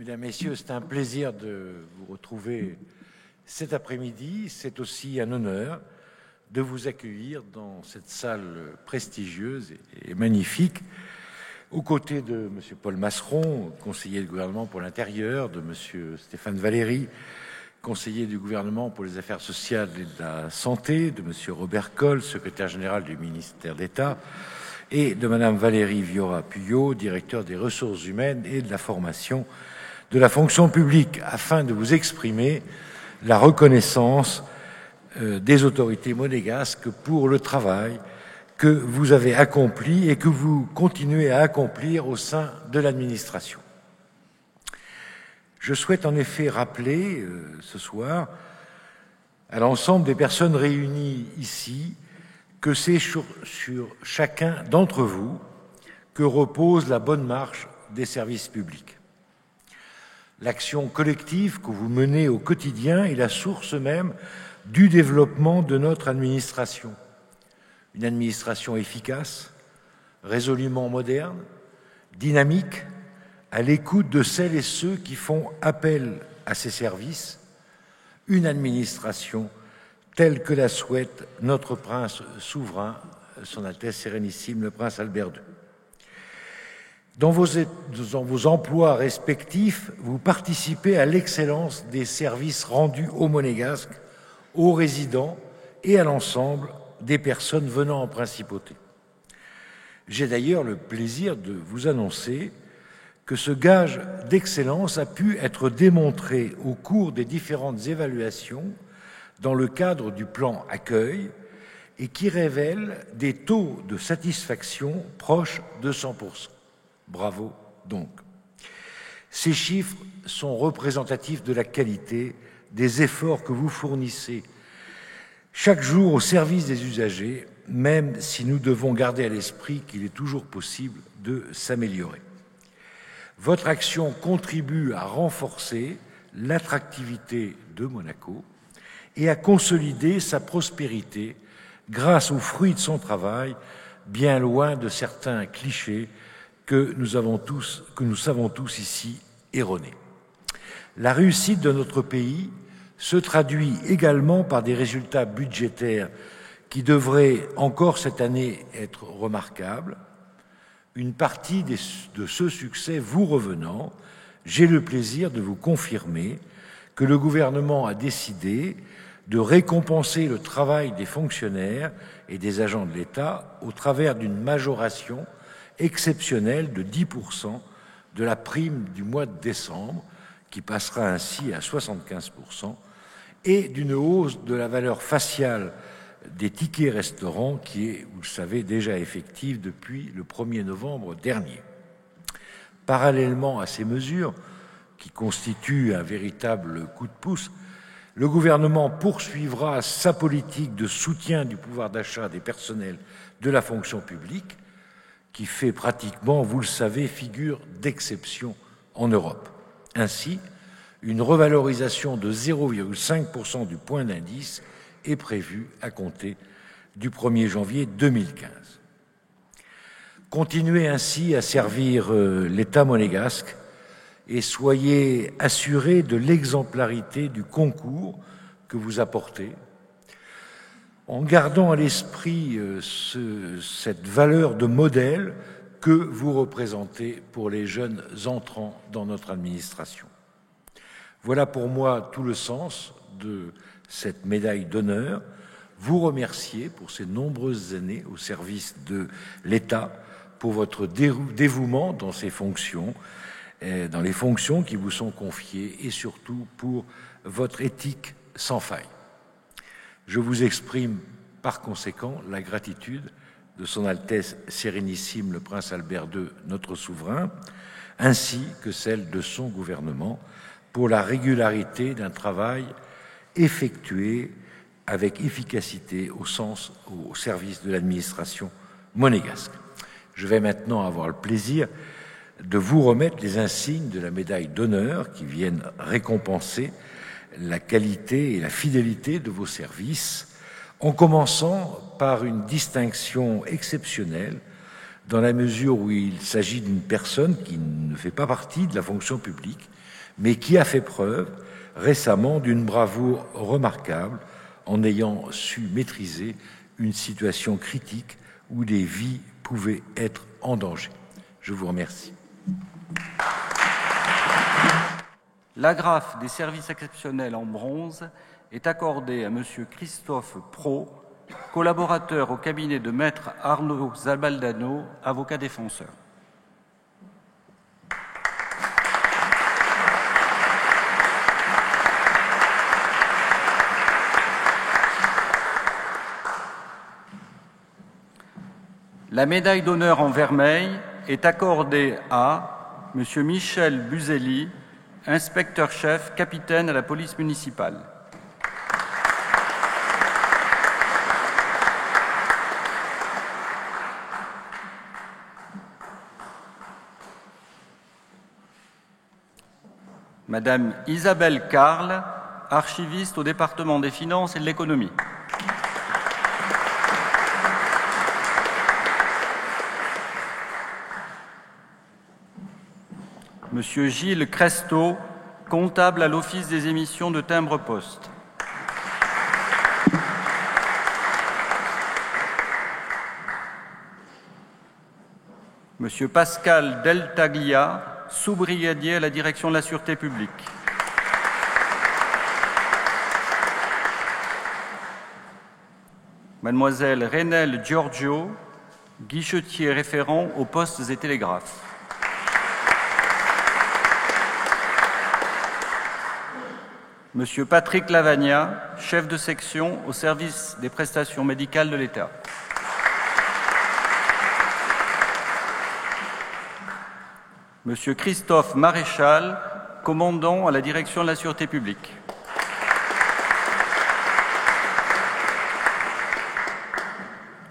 Mesdames, Messieurs, c'est un plaisir de vous retrouver cet après-midi. C'est aussi un honneur de vous accueillir dans cette salle prestigieuse et magnifique, aux côtés de M. Paul Masseron, conseiller du gouvernement pour l'intérieur, de M. Stéphane Valéry, conseiller du gouvernement pour les affaires sociales et de la santé, de M. Robert Coll, secrétaire général du ministère d'État, et de Mme Valérie Viora-Puyot, directeur des ressources humaines et de la formation de la fonction publique, afin de vous exprimer la reconnaissance des autorités monégasques pour le travail que vous avez accompli et que vous continuez à accomplir au sein de l'administration. Je souhaite en effet rappeler ce soir à l'ensemble des personnes réunies ici que c'est sur chacun d'entre vous que repose la bonne marche des services publics. L'action collective que vous menez au quotidien est la source même du développement de notre administration. Une administration efficace, résolument moderne, dynamique, à l'écoute de celles et ceux qui font appel à ses services, une administration telle que la souhaite notre prince souverain, son Altesse Sérénissime, le prince Albert II. Dans vos emplois respectifs, vous participez à l'excellence des services rendus aux Monégasques, aux résidents et à l'ensemble des personnes venant en principauté. J'ai d'ailleurs le plaisir de vous annoncer que ce gage d'excellence a pu être démontré au cours des différentes évaluations dans le cadre du plan accueil et qui révèle des taux de satisfaction proches de 100%. Bravo donc. Ces chiffres sont représentatifs de la qualité des efforts que vous fournissez chaque jour au service des usagers, même si nous devons garder à l'esprit qu'il est toujours possible de s'améliorer. Votre action contribue à renforcer l'attractivité de Monaco et à consolider sa prospérité grâce aux fruits de son travail, bien loin de certains clichés que nous savons tous ici erronés. La réussite de notre pays se traduit également par des résultats budgétaires qui devraient encore cette année être remarquables. Une partie de ce succès vous revenant, j'ai le plaisir de vous confirmer que le gouvernement a décidé de récompenser le travail des fonctionnaires et des agents de l'État au travers d'une majoration exceptionnelle de 10% de la prime du mois de décembre, qui passera ainsi à 75%, et d'une hausse de la valeur faciale des tickets restaurants qui est, vous le savez, déjà effective depuis le 1er novembre dernier. Parallèlement à ces mesures, qui constituent un véritable coup de pouce, le gouvernement poursuivra sa politique de soutien du pouvoir d'achat des personnels de la fonction publique, qui fait pratiquement, vous le savez, figure d'exception en Europe. Ainsi, une revalorisation de 0,5% du point d'indice est prévue à compter du 1er janvier 2015. Continuez ainsi à servir l'État monégasque et soyez assurés de l'exemplarité du concours que vous apportez, en gardant à l'esprit cette valeur de modèle que vous représentez pour les jeunes entrants dans notre administration. Voilà pour moi tout le sens de cette médaille d'honneur. Vous remercier pour ces nombreuses années au service de l'État, pour votre dévouement dans ces fonctions, dans les fonctions qui vous sont confiées et surtout pour votre éthique sans faille. Je vous exprime par conséquent la gratitude de son Altesse Sérénissime le Prince Albert II, notre souverain, ainsi que celle de son gouvernement pour la régularité d'un travail effectué avec efficacité au service de l'administration monégasque. Je vais maintenant avoir le plaisir de vous remettre les insignes de la médaille d'honneur qui viennent récompenser la qualité et la fidélité de vos services, en commençant par une distinction exceptionnelle dans la mesure où il s'agit d'une personne qui ne fait pas partie de la fonction publique, mais qui a fait preuve récemment d'une bravoure remarquable en ayant su maîtriser une situation critique où des vies pouvaient être en danger. Je vous remercie. L'agrafe des services exceptionnels en bronze est accordée à M. Christophe Pro, collaborateur au cabinet de Maître Arnaud Zabaldano, avocat défenseur. La médaille d'honneur en vermeil est accordée à M. Michel Buzelli, inspecteur-chef, capitaine à la police municipale. Madame Isabelle Carle, archiviste au département des finances et de l'économie. Monsieur Gilles Cresto, comptable à l'Office des émissions de timbre-poste. Monsieur Pascal Deltaglia, sous-brigadier à la direction de la Sûreté publique. Mademoiselle Renelle Giorgio, guichetier référent aux postes et télégraphes. Monsieur Patrick Lavagna, chef de section au service des prestations médicales de l'État. Monsieur Christophe Maréchal, commandant à la direction de la Sûreté publique.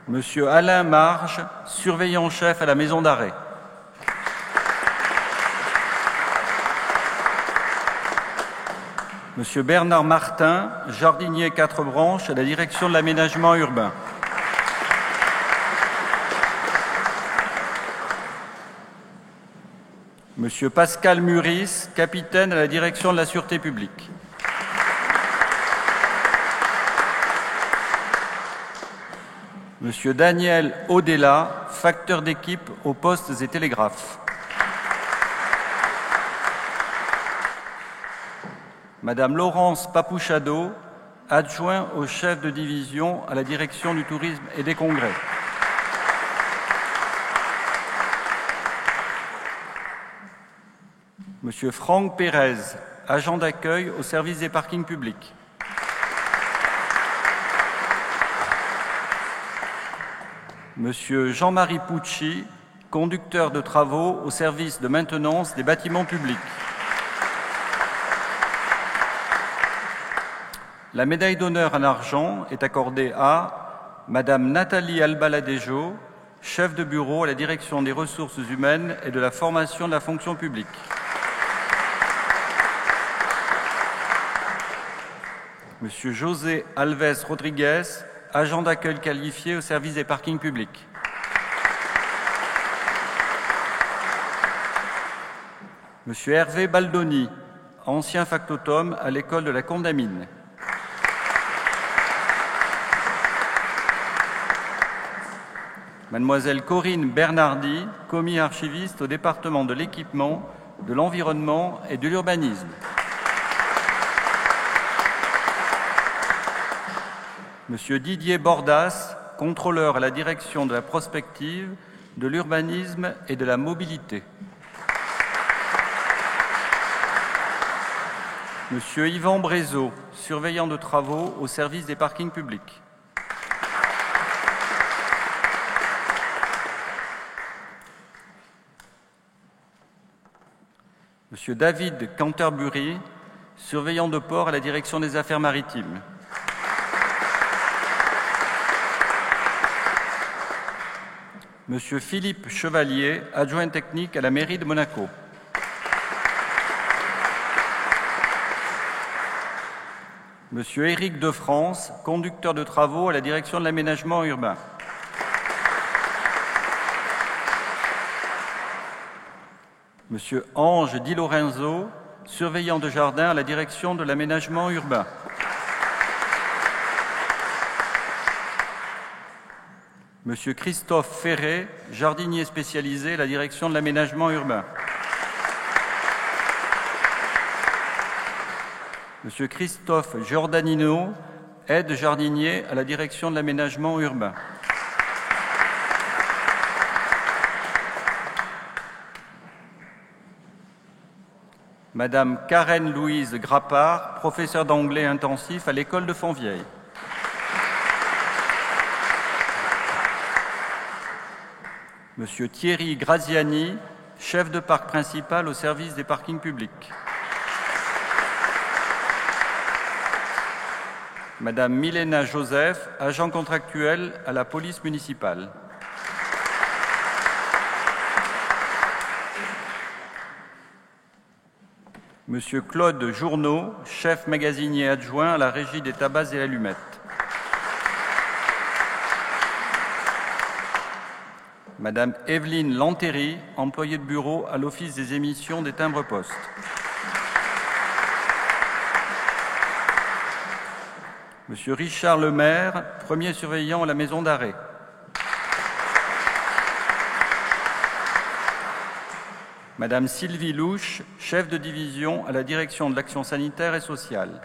Monsieur Alain Marge, surveillant-chef à la maison d'arrêt. Monsieur Bernard Martin, jardinier 4 branches à la direction de l'aménagement urbain. Monsieur Pascal Muris, capitaine à la direction de la Sûreté publique. Monsieur Daniel Odella, facteur d'équipe aux postes et télégraphes. Madame Laurence Papouchado, adjoint au chef de division à la direction du tourisme et des congrès. Monsieur Franck Pérez, agent d'accueil au service des parkings publics. Monsieur Jean-Marie Pucci, conducteur de travaux au service de maintenance des bâtiments publics. La médaille d'honneur en argent est accordée à Madame Nathalie Albaladejo, chef de bureau à la direction des ressources humaines et de la formation de la fonction publique. Monsieur José Alves Rodriguez, agent d'accueil qualifié au service des parkings publics. Monsieur Hervé Baldoni, ancien factotum à l'école de la Condamine. Mademoiselle Corinne Bernardi, commis archiviste au département de l'équipement, de l'environnement et de l'urbanisme. Monsieur Didier Bordas, contrôleur à la direction de la prospective, de l'urbanisme et de la mobilité. Monsieur Yvan Brézot, surveillant de travaux au service des parkings publics. Monsieur David Canterbury, surveillant de port à la direction des affaires maritimes. Monsieur Philippe Chevalier, adjoint technique à la mairie de Monaco. Monsieur Éric de France, conducteur de travaux à la direction de l'aménagement urbain. Monsieur Ange Di Lorenzo, surveillant de jardin à la direction de l'aménagement urbain. Monsieur Christophe Ferré, jardinier spécialisé à la direction de l'aménagement urbain. Monsieur Christophe Giordanino, aide jardinier à la direction de l'aménagement urbain. Madame Karen Louise Grappard, professeure d'anglais intensif à l'école de Fontvieille. Monsieur Thierry Graziani, chef de parc principal au service des parkings publics. Madame Milena Joseph, agent contractuel à la police municipale. Monsieur Claude Journeau, chef magasinier adjoint à la régie des tabacs et allumettes. Madame Evelyne Lantéry, employée de bureau à l'Office des émissions des timbres-poste. Monsieur Richard Lemaire, premier surveillant à la maison d'arrêt. Madame Sylvie Louche, chef de division à la direction de l'action sanitaire et sociale.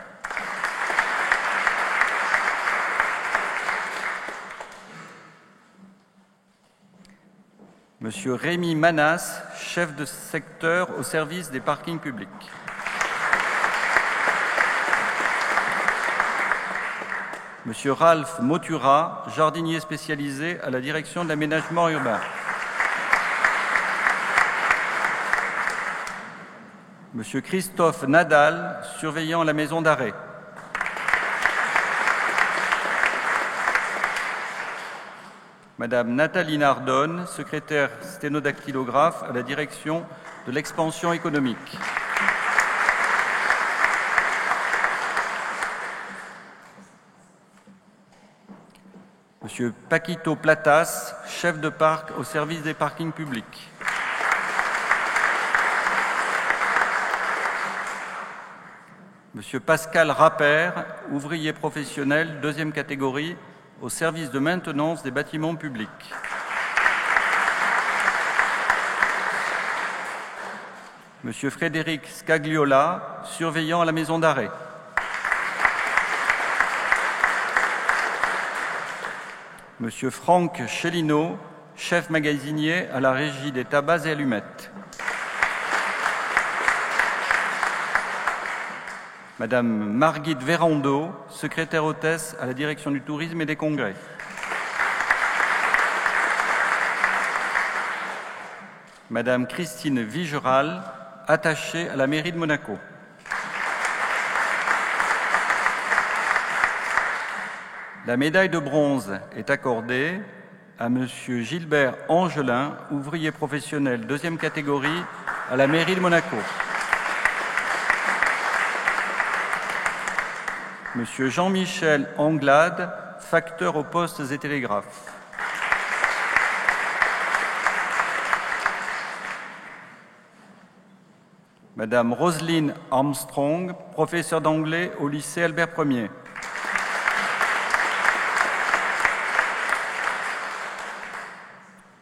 Monsieur Rémi Manas, chef de secteur au service des parkings publics. Monsieur Ralph Motura, jardinier spécialisé à la direction de l'aménagement urbain. Monsieur Christophe Nadal, surveillant à la maison d'arrêt. Madame Nathalie Nardone, secrétaire sténodactylographe à la direction de l'expansion économique. Monsieur Paquito Platas, chef de parc au service des parkings publics. Monsieur Pascal Rappert, ouvrier professionnel, deuxième catégorie, au service de maintenance des bâtiments publics. Monsieur Frédéric Scagliola, surveillant à la maison d'arrêt. Monsieur Franck Chelino, chef magasinier à la régie des tabacs et allumettes. Madame Margit Vérando, secrétaire hôtesse à la direction du tourisme et des congrès. Madame Christine Vigeral, attachée à la mairie de Monaco. La médaille de bronze est accordée à Monsieur Gilbert Angelin, ouvrier professionnel deuxième catégorie à la mairie de Monaco. Monsieur Jean-Michel Anglade, facteur aux postes et télégraphes. Madame Roselyne Armstrong, professeure d'anglais au lycée Albert Ier.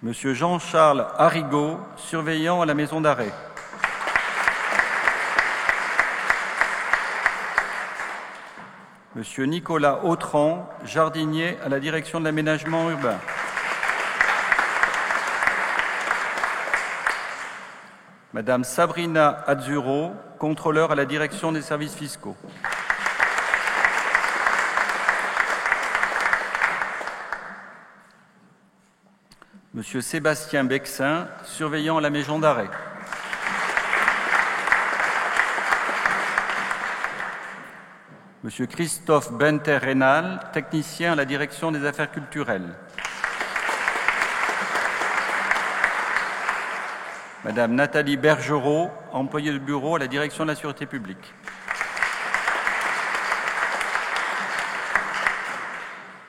Monsieur Jean-Charles Arrigo, surveillant à la maison d'arrêt. Monsieur Nicolas Autran, jardinier à la direction de l'aménagement urbain. Madame Sabrina Azzuro, contrôleur à la direction des services fiscaux. Monsieur Sébastien Bexin, surveillant à la maison d'arrêt. Monsieur Christophe Benter-Rénal, technicien à la direction des affaires culturelles. Madame Nathalie Bergerot, employée de bureau à la direction de la sûreté publique.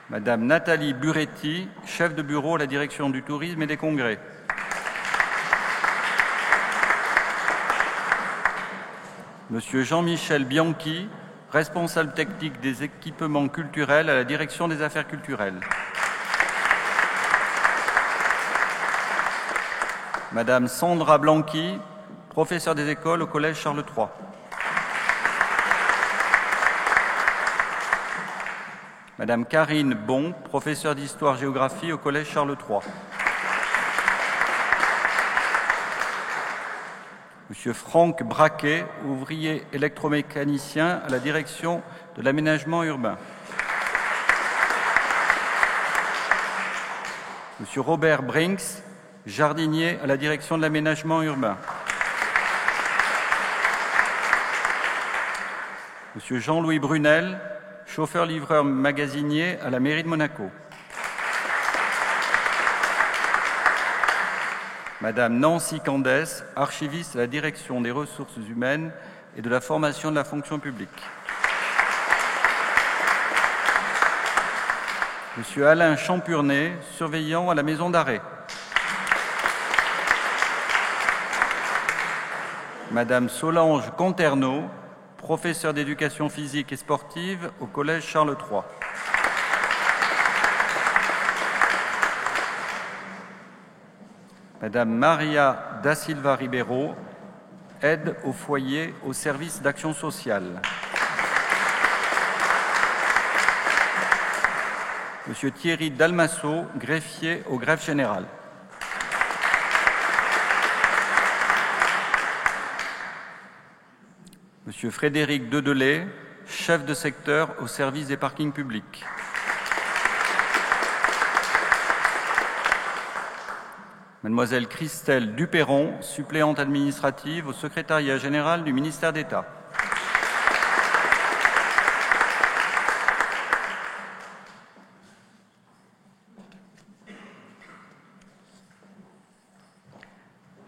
Madame Nathalie Buretti, chef de bureau à la direction du tourisme et des congrès. Monsieur Jean-Michel Bianchi, responsable technique des équipements culturels à la Direction des Affaires culturelles. Madame Sandra Blanqui, professeure des écoles au Collège Charles III. Madame Karine Bon, professeure d'histoire-géographie au Collège Charles III. Monsieur Franck Braquet, ouvrier électromécanicien à la Direction de l'aménagement urbain. Monsieur Robert Brinks, jardinier à la Direction de l'aménagement urbain. Monsieur Jean-Louis Brunel, chauffeur-livreur magasinier à la mairie de Monaco. Madame Nancy Candès, archiviste à la Direction des ressources humaines et de la formation de la fonction publique. Monsieur Alain Champurnet, surveillant à la maison d'arrêt. Madame Solange Conterneau, professeure d'éducation physique et sportive au Collège Charles III. Madame Maria da Silva Ribeiro, aide au foyer au service d'action sociale. Monsieur Thierry Dalmasso, greffier au greffe général. Monsieur Frédéric Dedelay, chef de secteur au service des parkings publics. Mademoiselle Christelle Duperron, suppléante administrative au secrétariat général du ministère d'État.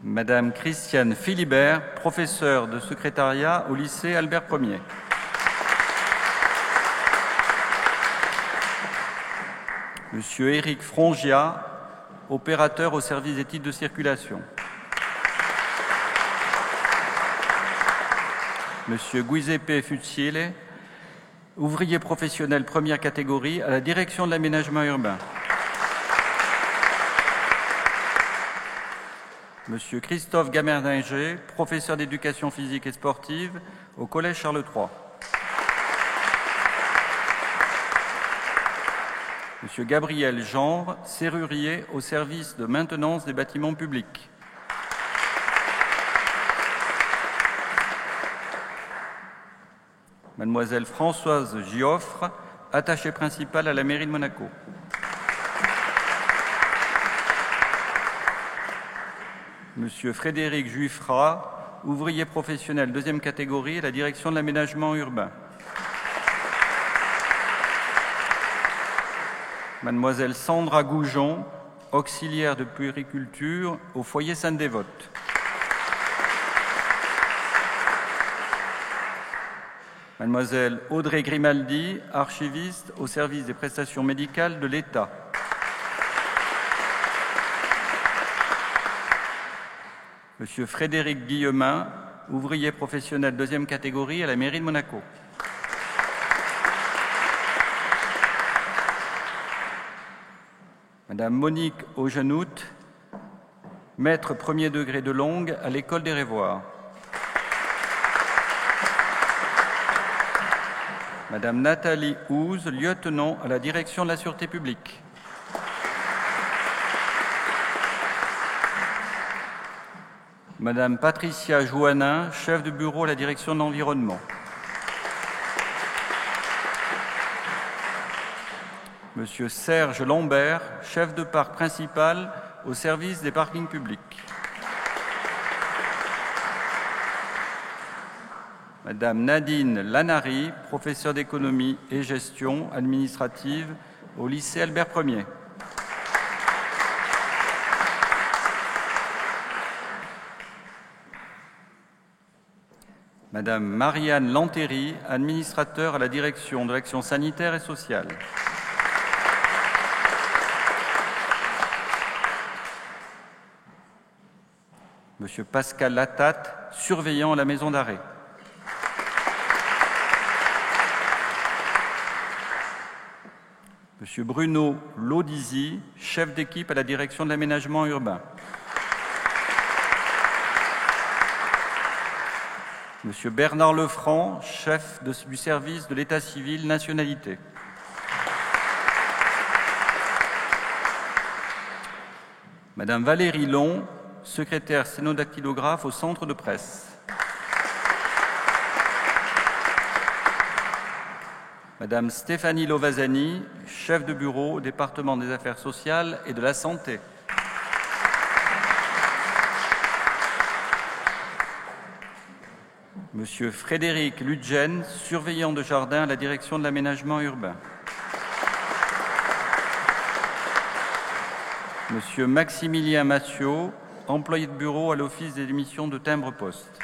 Madame Christiane Philibert, professeure de secrétariat au lycée Albert Ier. Monsieur Éric Frongia, opérateur au service des titres de circulation. Monsieur Giuseppe Fucile, ouvrier professionnel première catégorie à la Direction de l'aménagement urbain. Monsieur Christophe Gamerdinger, professeur d'éducation physique et sportive au Collège Charles III. Monsieur Gabriel Genre, serrurier au service de maintenance des bâtiments publics. Mademoiselle Françoise Gioffre, attachée principale à la mairie de Monaco. Monsieur Frédéric Juifra, ouvrier professionnel deuxième catégorie à la Direction de l'aménagement urbain. Mademoiselle Sandra Goujon, auxiliaire de puériculture au foyer Sainte-Dévote. Mademoiselle Audrey Grimaldi, archiviste au service des prestations médicales de l'État. Monsieur Frédéric Guillemin, ouvrier professionnel deuxième catégorie à la mairie de Monaco. Madame Monique Augenout, maître premier degré de longue à l'école des Révoirs. Madame Nathalie Houze, lieutenant à la Direction de la Sûreté publique. Madame Patricia Jouanin, chef de bureau à la Direction de l'Environnement. Monsieur Serge Lambert, chef de parc principal au service des parkings publics. Madame Nadine Lanary, professeure d'économie et gestion administrative au lycée Albert Ier. Madame Marianne Lantéry, administrateur à la Direction de l'action sanitaire et sociale. Monsieur Pascal Latate, surveillant à la maison d'arrêt. Monsieur Bruno Lodizy, chef d'équipe à la direction de l'aménagement urbain. Monsieur Bernard Lefranc, chef du service de l'état civil nationalité. Madame Valérie Long, secrétaire sténodactylographe au centre de presse. Madame Stéphanie Lovazani, chef de bureau au département des affaires sociales et de la santé. Monsieur Frédéric Ludgen, surveillant de jardin à la direction de l'aménagement urbain. Monsieur Maximilien Massiot, employé de bureau à l'Office des émissions de timbre-poste.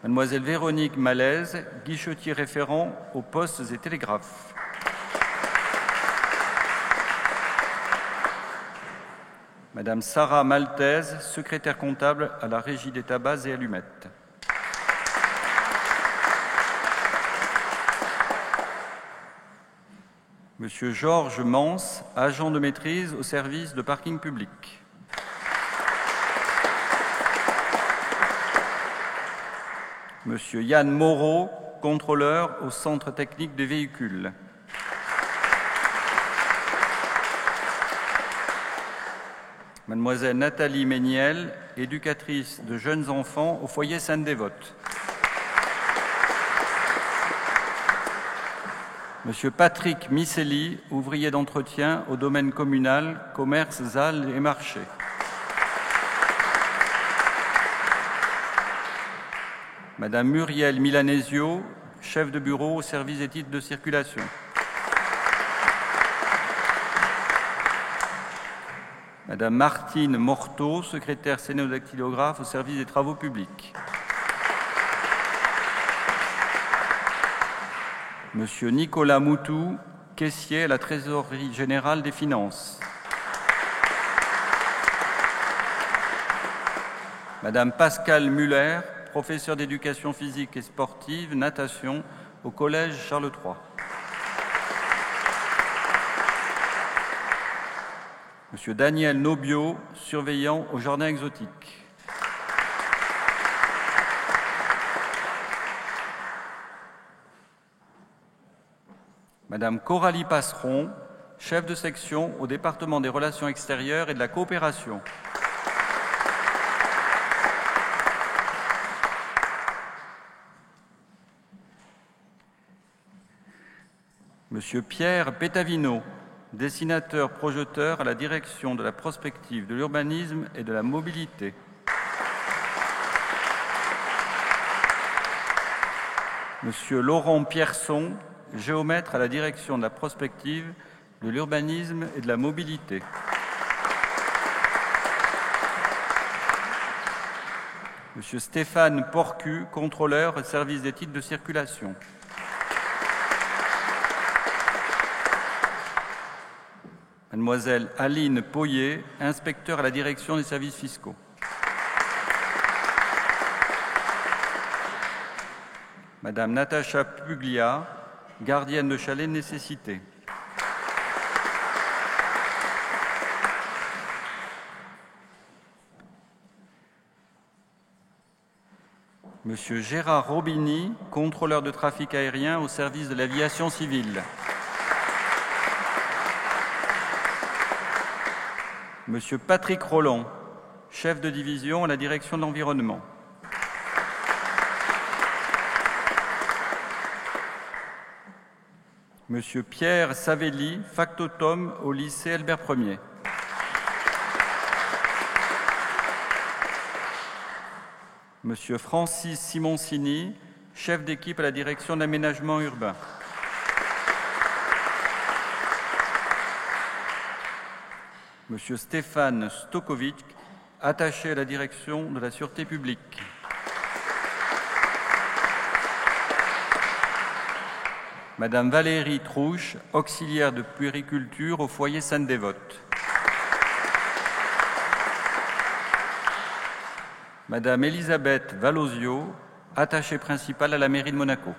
Mademoiselle Véronique Malaise, guichetier référent aux postes et télégraphes. Madame Sarah Maltese, secrétaire comptable à la Régie des tabacs et allumettes. Monsieur Georges Mans, agent de maîtrise au service de parking public. Monsieur Yann Moreau, contrôleur au centre technique des véhicules. Mademoiselle Nathalie Méniel, éducatrice de jeunes enfants au foyer Sainte-Dévote. Monsieur Patrick Misselli, ouvrier d'entretien au domaine communal, commerce, halles et marchés. Madame Muriel Milanesio, chef de bureau au service des titres de circulation. Madame Martine Morteau, secrétaire sténodactylographe au service des travaux publics. Monsieur Nicolas Moutou, caissier à la Trésorerie générale des finances. Madame Pascale Muller, professeure d'éducation physique et sportive, natation, au Collège Charles III. Monsieur Daniel Nobio, surveillant au jardin exotique. Madame Coralie Passeron, chef de section au département des relations extérieures et de la coopération. Monsieur Pierre Pétavino, dessinateur-projeteur à la direction de la prospective, de l'urbanisme et de la mobilité. Monsieur Laurent Pierson, géomètre à la direction de la prospective, de l'urbanisme et de la mobilité. Monsieur Stéphane Porcu, contrôleur au service des titres de circulation. Mademoiselle Aline Poyer, inspecteur à la direction des services fiscaux. Madame Natacha Puglia, gardienne de chalet de nécessité. Monsieur Gérard Robini, contrôleur de trafic aérien au service de l'aviation civile. Monsieur Patrick Roland, chef de division à la direction de l'environnement. Monsieur Pierre Savelli, factotum au lycée Albert Ier. Monsieur Francis Simoncini, chef d'équipe à la direction de l'aménagement urbain. Monsieur Stéphane Stokovic, attaché à la direction de la sûreté publique. Madame Valérie Trouche, auxiliaire de puériculture au foyer Sainte-Dévote. Madame Elisabeth Valosio, attachée principale à la mairie de Monaco.